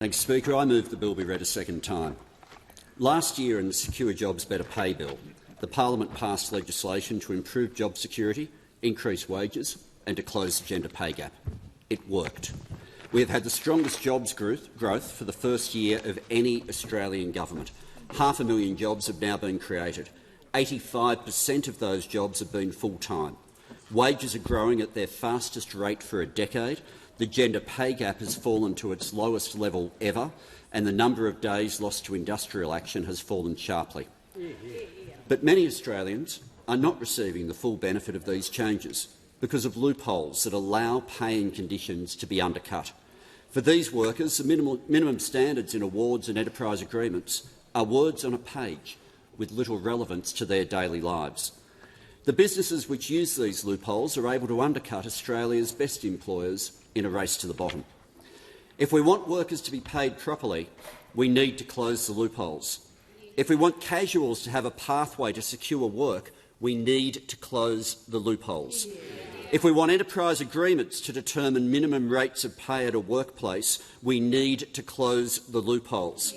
Thanks, Speaker. I move the bill be read a second time. Last year in the Secure Jobs Better Pay Bill, the Parliament passed legislation to improve job security, increase wages and to close the gender pay gap. It worked. We have had the strongest jobs growth for the first year of any Australian government. 500,000 jobs have now been created. 85% of those jobs have been full-time. Wages are growing at their fastest rate for a decade. The gender pay gap has fallen to its lowest level ever, and the number of days lost to industrial action has fallen sharply. But many Australians are not receiving the full benefit of these changes because of loopholes that allow paying conditions to be undercut. For these workers, the minimum standards in awards and enterprise agreements are words on a page with little relevance to their daily lives. The businesses which use these loopholes are able to undercut Australia's best employers in a race to the bottom. If we want workers to be paid properly, we need to close the loopholes. If we want casuals to have a pathway to secure work, we need to close the loopholes. If we want enterprise agreements to determine minimum rates of pay at a workplace, we need to close the loopholes.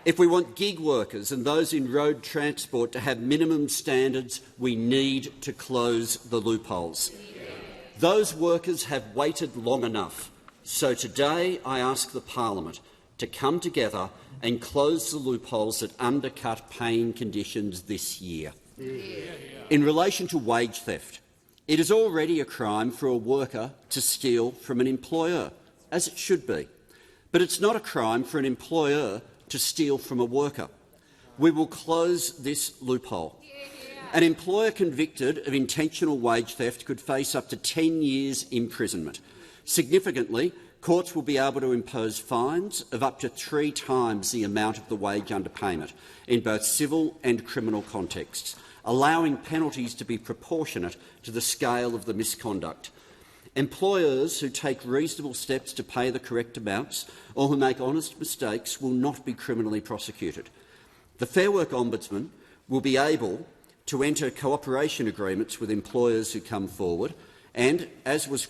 If we want gig workers and those in road transport to have minimum standards, we need to close the loopholes. Those workers have waited long enough, so today I ask the Parliament to come together and close the loopholes that undercut paying conditions this year. In relation to wage theft, it is already a crime for a worker to steal from an employer, as it should be. But it's not a crime for an employer to steal from a worker. We will close this loophole. An employer convicted of intentional wage theft could face up to 10 years' imprisonment. Significantly, courts will be able to impose fines of up to 3 times the amount of the wage underpayment in both civil and criminal contexts, allowing penalties to be proportionate to the scale of the misconduct. Employers who take reasonable steps to pay the correct amounts or who make honest mistakes will not be criminally prosecuted. The Fair Work Ombudsman will be able to enter cooperation agreements with employers who come forward and, as was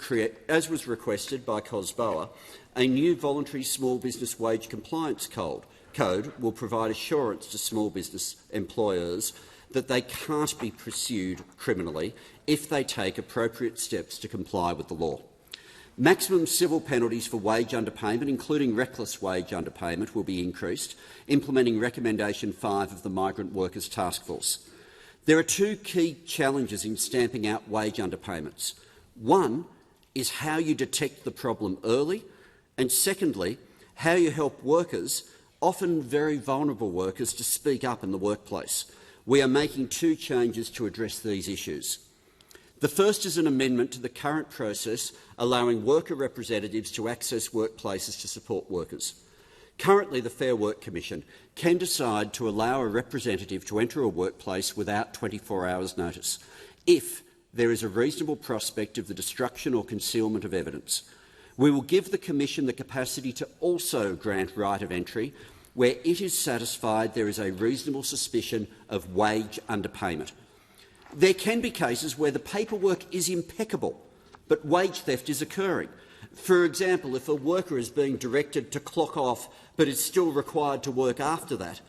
requested by COSBOA, a new voluntary small business wage compliance code will provide assurance to small business employers that they can't be pursued criminally if they take appropriate steps to comply with the law. Maximum civil penalties for wage underpayment, including reckless wage underpayment, will be increased, implementing Recommendation 5 of the Migrant Workers Task Force. There are 2 key challenges in stamping out wage underpayments. One is how you detect the problem early, and secondly, how you help workers, often very vulnerable workers, to speak up in the workplace. We are making 2 changes to address these issues. The first is an amendment to the current process allowing worker representatives to access workplaces to support workers. Currently, the Fair Work Commission can decide to allow a representative to enter a workplace without 24 hours' notice if there is a reasonable prospect of the destruction or concealment of evidence. We will give the Commission the capacity to also grant right of entry where it is satisfied there is a reasonable suspicion of wage underpayment. There can be cases where the paperwork is impeccable, but wage theft is occurring. For example, if a worker is being directed to clock off but is still required to work after that,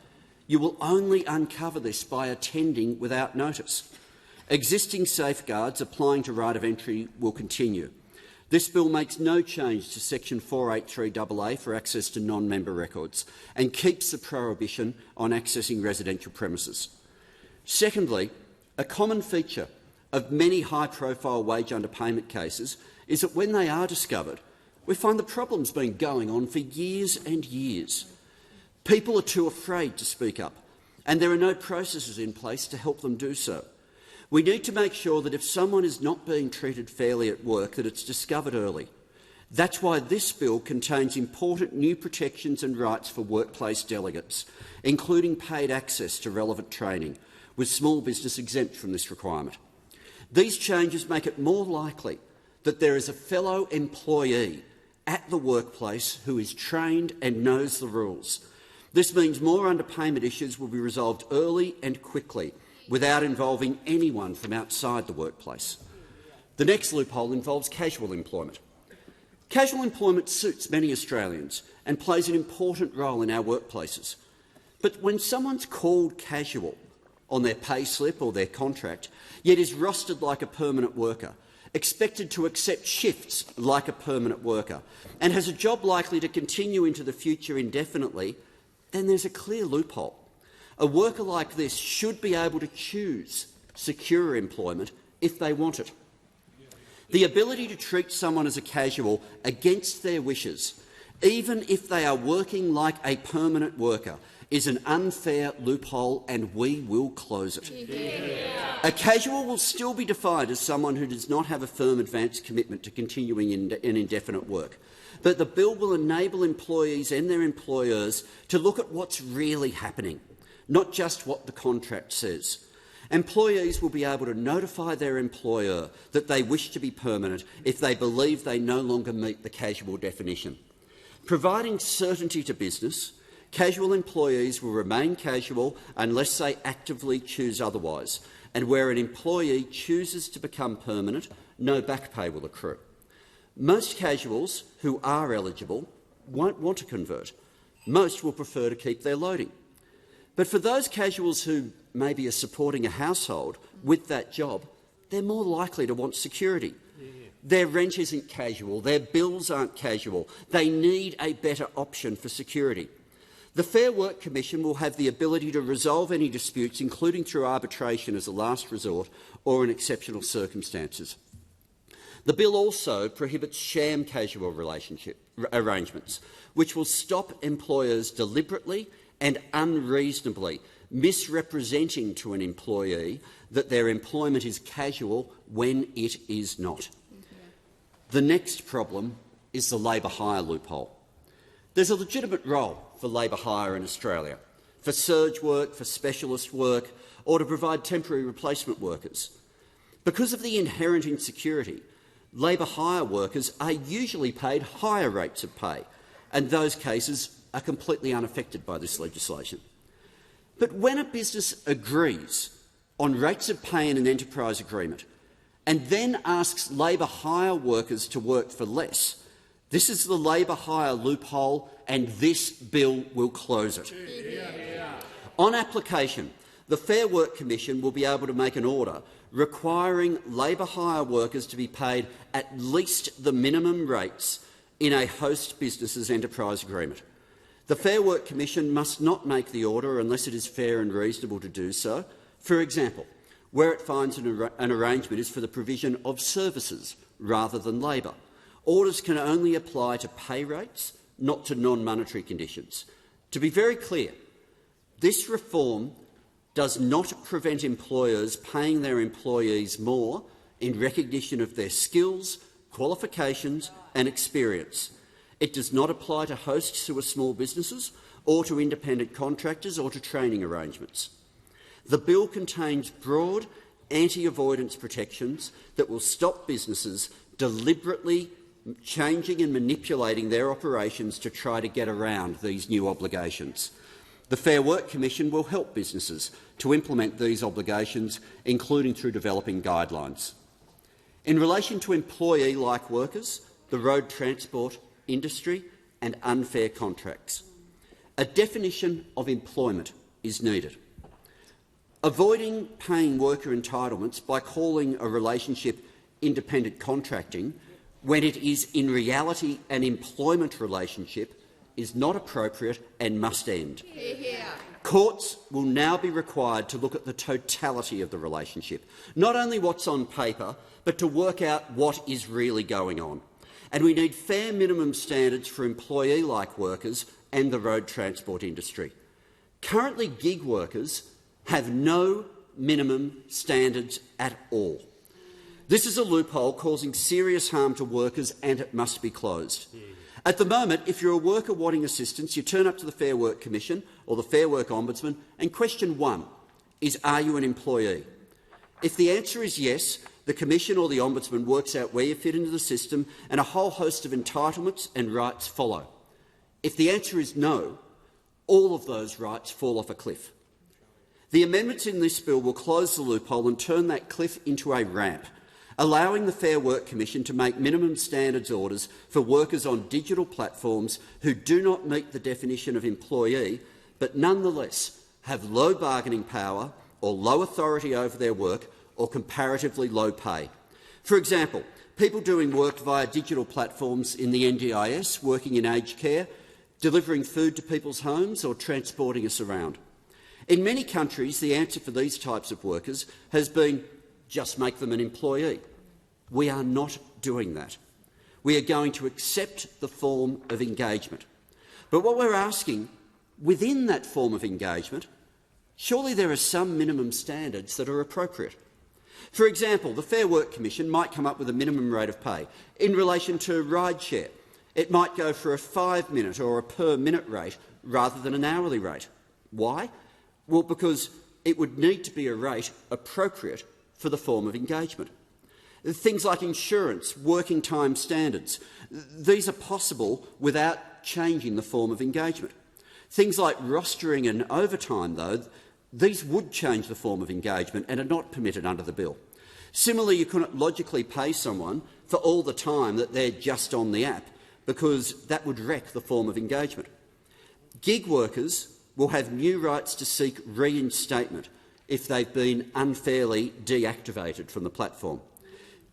you will only uncover this by attending without notice. Existing safeguards applying to right of entry will continue. This bill makes no change to Section 483AA for access to non-member records and keeps the prohibition on accessing residential premises. Secondly, a common feature of many high-profile wage underpayment cases is that when they are discovered, we find the problem's been going on for years and years. People are too afraid to speak up, and there are no processes in place to help them do so. We need to make sure that if someone is not being treated fairly at work, that it's discovered early. That's why this bill contains important new protections and rights for workplace delegates, including paid access to relevant training, with small business exempt from this requirement. These changes make it more likely that there is a fellow employee at the workplace who is trained and knows the rules. This means more underpayment issues will be resolved early and quickly, without involving anyone from outside the workplace. The next loophole involves casual employment. Casual employment suits many Australians and plays an important role in our workplaces. But when someone's called casual on their pay slip or their contract, yet is rostered like a permanent worker, expected to accept shifts like a permanent worker, and has a job likely to continue into the future indefinitely, then there's a clear loophole. A worker like this should be able to choose secure employment if they want it. The ability to treat someone as a casual against their wishes, even if they are working like a permanent worker, is an unfair loophole, and we will close it. Yeah. A casual will still be defined as someone who does not have a firm advance commitment to continuing in indefinite work. But the bill will enable employees and their employers to look at what's really happening, not just what the contract says. Employees will be able to notify their employer that they wish to be permanent if they believe they no longer meet the casual definition. Providing certainty to business, casual employees will remain casual unless they actively choose otherwise, and where an employee chooses to become permanent, no back pay will accrue. Most casuals who are eligible won't want to convert. Most will prefer to keep their loading. But for those casuals who maybe are supporting a household with that job, they're more likely to want security. Their rent isn't casual, their bills aren't casual. They need a better option for security. The Fair Work Commission will have the ability to resolve any disputes, including through arbitration as a last resort or in exceptional circumstances. The bill also prohibits sham casual arrangements, which will stop employers deliberately and unreasonably misrepresenting to an employee that their employment is casual when it is not. The next problem is the labour hire loophole. There's a legitimate role for labour hire in Australia, for surge work, for specialist work, or to provide temporary replacement workers. Because of the inherent insecurity, labour hire workers are usually paid higher rates of pay, and those cases are completely unaffected by this legislation. But when a business agrees on rates of pay in an enterprise agreement and then asks labour hire workers to work for less, this is the labour hire loophole, and this bill will close it. Yeah. On application, the Fair Work Commission will be able to make an order requiring labour hire workers to be paid at least the minimum rates in a host business's enterprise agreement. The Fair Work Commission must not make the order unless it is fair and reasonable to do so. For example, where it finds an arrangement is for the provision of services rather than labour. Orders can only apply to pay rates, not to non-monetary conditions. To be very clear, this reform does not prevent employers paying their employees more in recognition of their skills, qualifications and experience. It does not apply to hosts who are small businesses or to independent contractors or to training arrangements. The bill contains broad anti-avoidance protections that will stop businesses deliberately changing and manipulating their operations to try to get around these new obligations. The Fair Work Commission will help businesses to implement these obligations, including through developing guidelines. In relation to employee-like workers, the road transport industry and unfair contracts, a definition of employment is needed. Avoiding paying worker entitlements by calling a relationship independent contracting when it is in reality an employment relationship is not appropriate and must end. Courts will now be required to look at the totality of the relationship, not only what's on paper, but to work out what is really going on. And we need fair minimum standards for employee-like workers and the road transport industry. Currently, gig workers have no minimum standards at all. This is a loophole causing serious harm to workers, and it must be closed. At the moment, if you're a worker wanting assistance, you turn up to the Fair Work Commission or the Fair Work Ombudsman, and question one is, are you an employee? If the answer is yes, the Commission or the Ombudsman works out where you fit into the system, and a whole host of entitlements and rights follow. If the answer is no, all of those rights fall off a cliff. The amendments in this bill will close the loophole and turn that cliff into a ramp allowing the Fair Work Commission to make minimum standards orders for workers on digital platforms who do not meet the definition of employee but nonetheless have low bargaining power or low authority over their work or comparatively low pay. For example, people doing work via digital platforms in the NDIS, working in aged care, delivering food to people's homes or transporting us around. In many countries, the answer for these types of workers has been just make them an employee. We are not doing that. We are going to accept the form of engagement. But what we're asking within that form of engagement, surely there are some minimum standards that are appropriate. For example, the Fair Work Commission might come up with a minimum rate of pay. In relation to rideshare, it might go for a 5-minute or a per-minute rate rather than an hourly rate. Why? Well, because it would need to be a rate appropriate for the form of engagement. Things like insurance, working time standards, these are possible without changing the form of engagement. Things like rostering and overtime, though, these would change the form of engagement and are not permitted under the bill. Similarly, you couldn't logically pay someone for all the time that they're just on the app, because that would wreck the form of engagement. Gig workers will have new rights to seek reinstatement if they've been unfairly deactivated from the platform.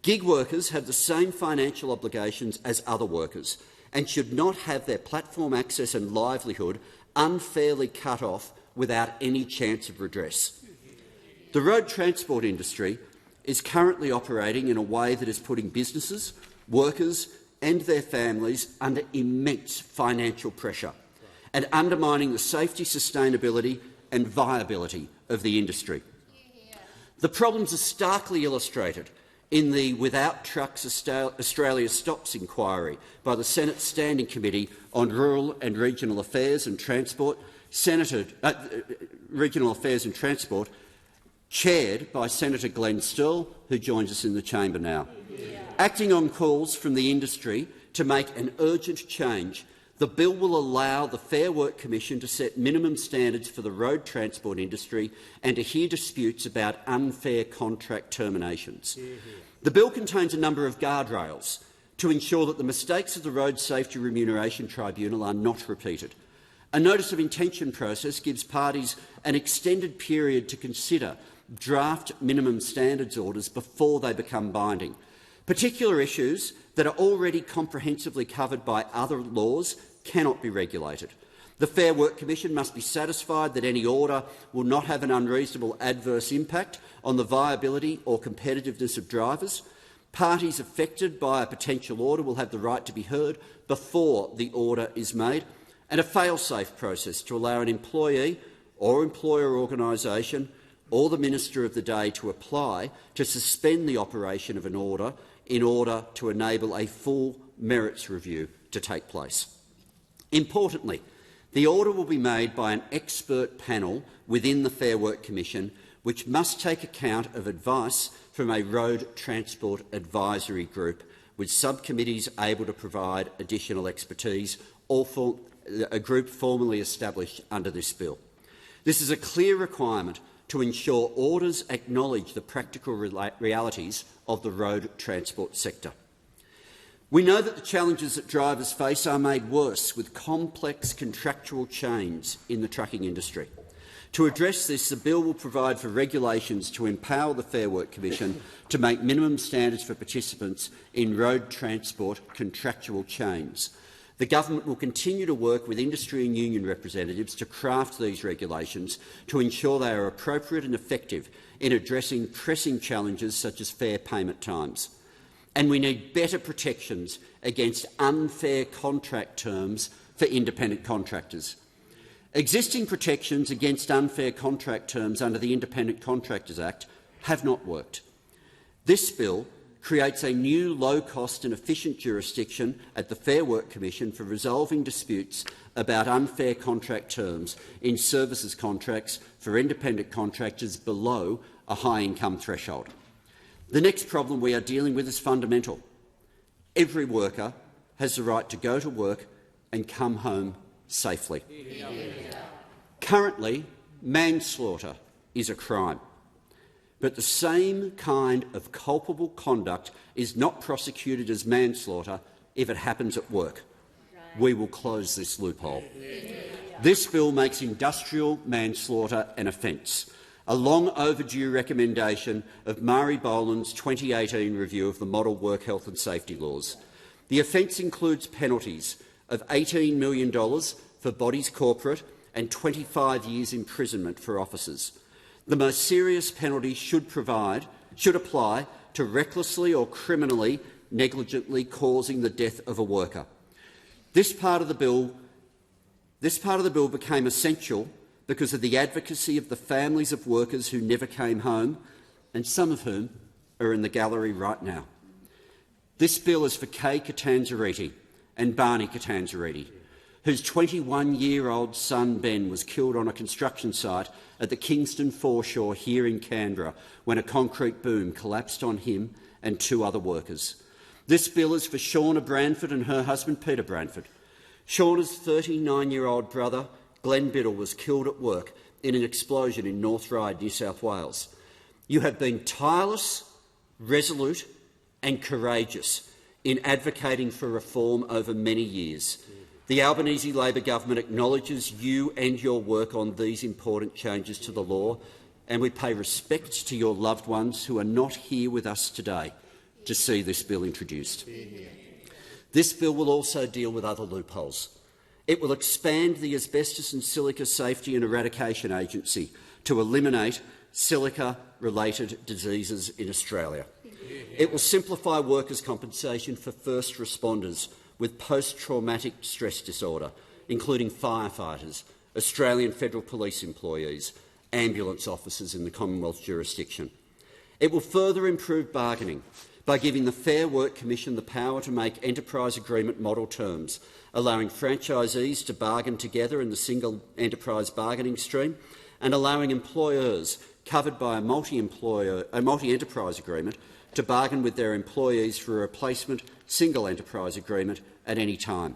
Gig workers have the same financial obligations as other workers and should not have their platform access and livelihood unfairly cut off without any chance of redress. The road transport industry is currently operating in a way that is putting businesses, workers and their families under immense financial pressure and undermining the safety, sustainability and viability of the industry. The problems are starkly illustrated in the Without Trucks Australia Stops inquiry by the Senate Standing Committee on Rural and Regional Affairs and Transport, chaired by Senator Glenn Sterl, who joins us in the chamber now. Acting on calls from the industry to make an urgent change, the bill will allow the Fair Work Commission to set minimum standards for the road transport industry and to hear disputes about unfair contract terminations. The bill contains a number of guardrails to ensure that the mistakes of the Road Safety Remuneration Tribunal are not repeated. A notice of intention process gives parties an extended period to consider draft minimum standards orders before they become binding. Particular issues that are already comprehensively covered by other laws cannot be regulated. The Fair Work Commission must be satisfied that any order will not have an unreasonable adverse impact on the viability or competitiveness of drivers. Parties affected by a potential order will have the right to be heard before the order is made, and a fail-safe process to allow an employee or employer organisation or the Minister of the day to apply to suspend the operation of an order in order to enable a full merits review to take place. Importantly, the order will be made by an expert panel within the Fair Work Commission, which must take account of advice from a road transport advisory group, with subcommittees able to provide additional expertise, or for a group formally established under this bill. This is a clear requirement to ensure orders acknowledge the practical realities of the road transport sector. We know that the challenges that drivers face are made worse with complex contractual chains in the trucking industry. To address this, the bill will provide for regulations to empower the Fair Work Commission to make minimum standards for participants in road transport contractual chains. The government will continue to work with industry and union representatives to craft these regulations to ensure they are appropriate and effective in addressing pressing challenges such as fair payment times. And we need better protections against unfair contract terms for independent contractors. Existing protections against unfair contract terms under the Independent Contractors Act have not worked. This bill creates a new low-cost and efficient jurisdiction at the Fair Work Commission for resolving disputes about unfair contract terms in services contracts for independent contractors below a high-income threshold. The next problem we are dealing with is fundamental. Every worker has the right to go to work and come home safely. Currently, manslaughter is a crime. but the same kind of culpable conduct is not prosecuted as manslaughter if it happens at work. We will close this loophole. This bill makes industrial manslaughter an offence, a long overdue recommendation of Mari Boland's 2018 review of the model work health and safety laws. The offence includes penalties of $18 million for bodies corporate and 25 years imprisonment for officers. The most serious penalty should apply to recklessly or criminally negligently causing the death of a worker. This part of the bill became essential because of the advocacy of the families of workers who never came home, and some of whom are in the gallery right now. This bill is for Kay Catanzariti and Barney Catanzariti, whose 21-year-old son Ben was killed on a construction site at the Kingston foreshore here in Canberra when a concrete boom collapsed on him and 2 other workers. This bill is for Shauna Branford and her husband Peter Branford. Shauna's 39-year-old brother Glenn Biddle was killed at work in an explosion in North Ryde, New South Wales. You have been tireless, resolute and courageous in advocating for reform over many years. The Albanese Labor government acknowledges you and your work on these important changes to the law, and we pay respect to your loved ones who are not here with us today to see this bill introduced. This bill will also deal with other loopholes. It will expand the Asbestos and Silica Safety and Eradication Agency to eliminate silica-related diseases in Australia. It will simplify workers' compensation for first responders with post-traumatic stress disorder, including firefighters, Australian Federal Police employees, ambulance officers in the Commonwealth jurisdiction. It will further improve bargaining by giving the Fair Work Commission the power to make enterprise agreement model terms, allowing franchisees to bargain together in the single enterprise bargaining stream, and allowing employers covered by a multi-enterprise agreement to bargain with their employees for a replacement single enterprise agreement at any time.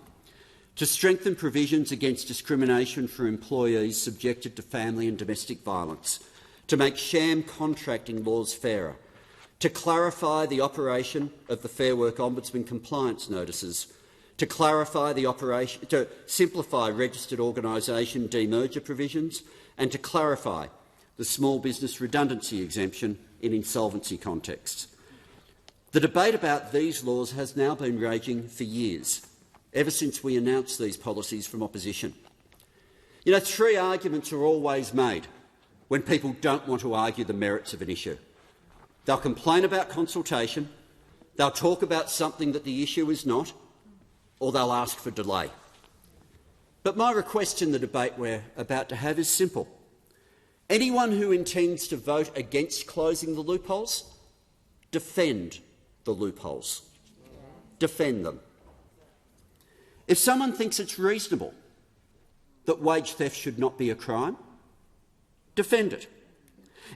To strengthen provisions against discrimination for employees subjected to family and domestic violence, to make sham contracting laws fairer, to clarify the operation of the Fair Work Ombudsman compliance notices, to simplify registered organisation demerger provisions, and to clarify the small business redundancy exemption in insolvency contexts. The debate about these laws has now been raging for years, ever since we announced these policies from opposition. You know, 3 arguments are always made when people don't want to argue the merits of an issue. They'll complain about consultation, they'll talk about something that the issue is not, or they'll ask for delay. But my request in the debate we're about to have is simple. Anyone who intends to vote against closing the loopholes, defend the loopholes. Defend them. If someone thinks it's reasonable that wage theft should not be a crime, defend it.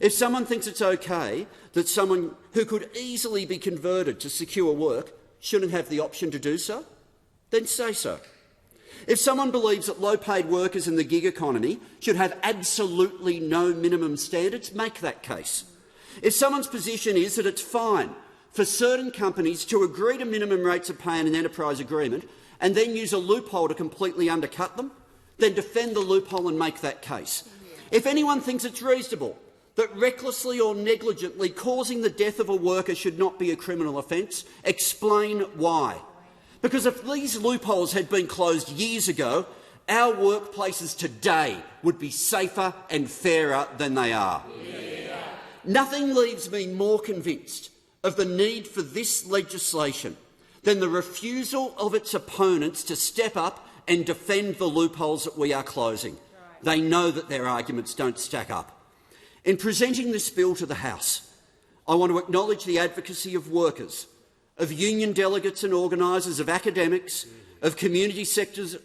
If someone thinks it's okay that someone who could easily be converted to secure work shouldn't have the option to do so, then say so. If someone believes that low-paid workers in the gig economy should have absolutely no minimum standards, make that case. If someone's position is that it's fine for certain companies to agree to minimum rates of pay in an enterprise agreement and then use a loophole to completely undercut them, then defend the loophole and make that case. If anyone thinks it's reasonable that recklessly or negligently causing the death of a worker should not be a criminal offence, explain why. Because if these loopholes had been closed years ago, our workplaces today would be safer and fairer than they are. Yeah. Nothing leaves me more convinced of the need for this legislation than the refusal of its opponents to step up and defend the loopholes that we are closing. Right. They know that their arguments don't stack up. In presenting this bill to the House, I want to acknowledge the advocacy of workers, of union delegates and organisers, of academics, of community sector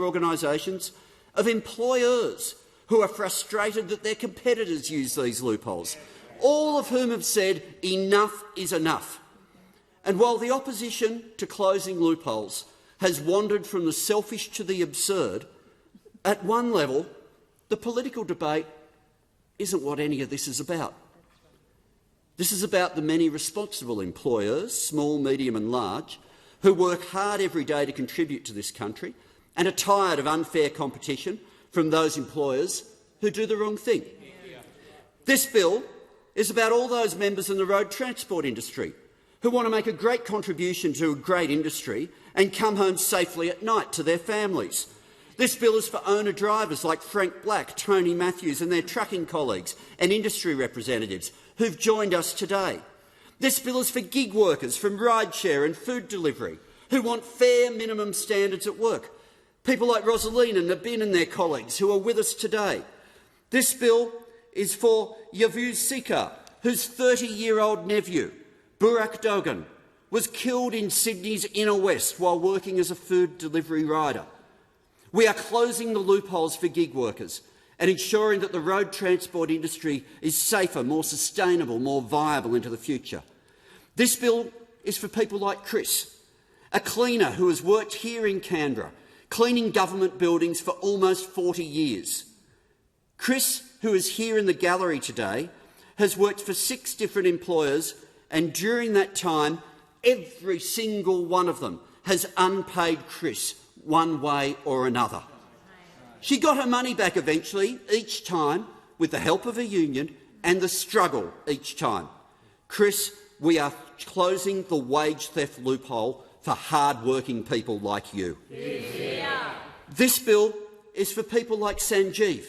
organisations, of employers who are frustrated that their competitors use these loopholes, all of whom have said enough is enough. And while the opposition to closing loopholes has wandered from the selfish to the absurd, at one level, the political debate isn't what any of this is about. This is about the many responsible employers, small, medium and large, who work hard every day to contribute to this country and are tired of unfair competition from those employers who do the wrong thing. This bill is about all those members in the road transport industry who want to make a great contribution to a great industry and come home safely at night to their families. This bill is for owner-drivers like Frank Black, Tony Matthews and their trucking colleagues and industry representatives who've joined us today. This bill is for gig workers from rideshare and food delivery who want fair minimum standards at work. People like Rosaline and Nabin and their colleagues who are with us today. This bill is for Yavuz Sika, whose 30-year-old nephew, Burke Dogan, was killed in Sydney's inner west while working as a food delivery rider. We are closing the loopholes for gig workers and ensuring that the road transport industry is safer, more sustainable, more viable into the future. This bill is for people like Chris, a cleaner who has worked here in Canberra, cleaning government buildings for almost 40 years. Chris, who is here in the gallery today, has worked for 6 different employers, and during that time, every single one of them has unpaid Chris one way or another. She got her money back eventually, each time, with the help of a union and the struggle each time. Chris, we are closing the wage theft loophole for hard-working people like you. Yeah. This bill is for people like Sanjeev,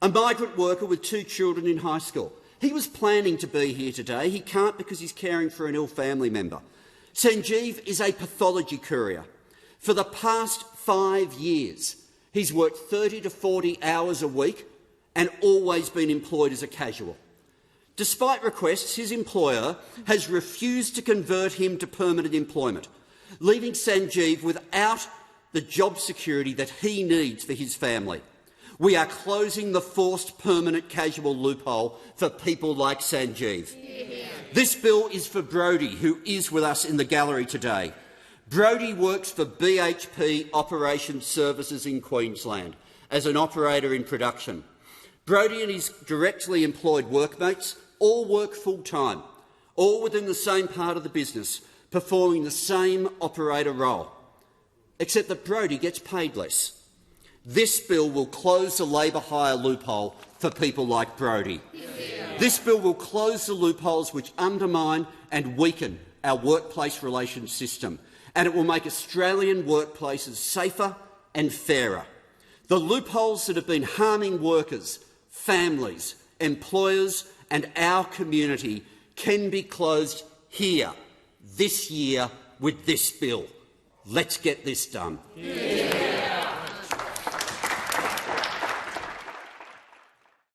a migrant worker with 2 children in high school. He was planning to be here today. He can't because he's caring for an ill family member. Sanjeev is a pathology courier. For the past 5 years, he's worked 30 to 40 hours a week and always been employed as a casual. Despite requests, his employer has refused to convert him to permanent employment, leaving Sanjeev without the job security that he needs for his family. We are closing the forced permanent casual loophole for people like Sanjeev. Yeah. This bill is for Brodie, who is with us in the gallery today. Brodie works for BHP Operations Services in Queensland as an operator in production. Brodie and his directly employed workmates all work full-time, all within the same part of the business, performing the same operator role, except that Brodie gets paid less. This bill will close the labour hire loophole for people like Brodie. Yeah. This bill will close the loopholes which undermine and weaken our workplace relations system, and it will make Australian workplaces safer and fairer. The loopholes that have been harming workers, families, employers and our community can be closed here, this year, with this bill. Let's get this done. Yeah.